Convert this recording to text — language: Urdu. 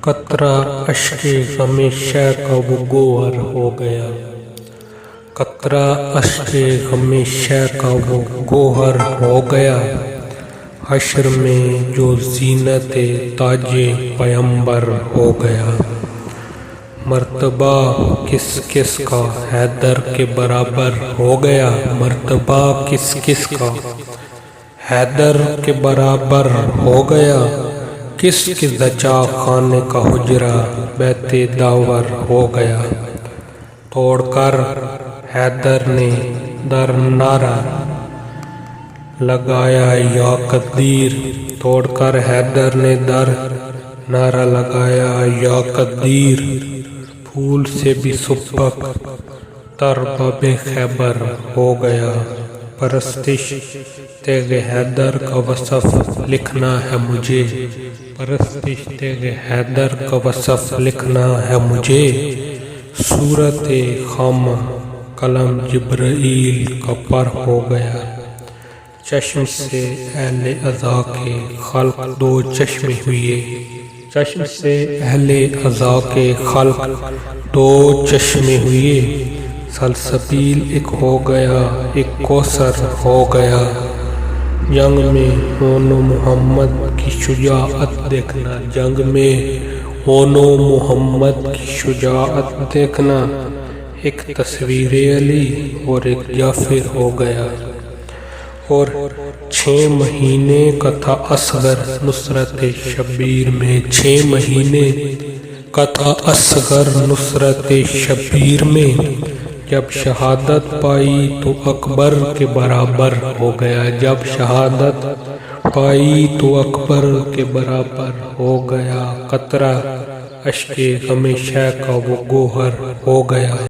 قطرہ اشک غم شہ کا وہ گوہر ہو گیا، قطرہ اشک غم شہ کا وہ گوہر ہو گیا، حشر میں جو زینت تاج پیمبر ہو گیا۔ مرتبہ کس کس کا حیدر کے برابر ہو گیا، مرتبہ کس کس کا حیدر کے برابر ہو گیا، کس کے زچا خانے کا حجرہ بیت داور ہو گیا۔ توڑ کر حیدر نے در نعرہ لگایا یا قدیر، توڑ کر حیدر نے در نعرہ لگایا یا قدیر، پھول سے بھی سبک تر باب خیبر ہو گیا۔ پرستش تیغ حیدر کا وصف لکھنا ہے مجھے، پرستش تیغ حیدر کا وصف لکھنا ہے مجھے، صورت خامہ قلم جبرائیل کا پر ہو گیا۔ چشم سے اہل عزا کے خلق دو چشمے ہوئے، چشم سے اہل عزا کے خلق دو چشمے ہوئے، سلسبیل ایک ہو گیا ایک کوثر ہو گیا۔ جنگ میں ہون و محمد کی شجاعت دیکھنا، جنگ میں ہون و محمد کی شجاعت دیکھنا، ایک تصویر علی اور ایک جعفر ہو گیا۔ اور 6 مہینے کا تھا اصغر نصرت شبیر میں، 6 مہینے کا تھا اصغر نصرت شبیر میں، جب شہادت پائی تو اکبر کے برابر ہو گیا، جب شہادت پائی تو اکبر کے برابر ہو گیا۔ قطرہ اشک غم شہ کا وہ گوہر ہو گیا۔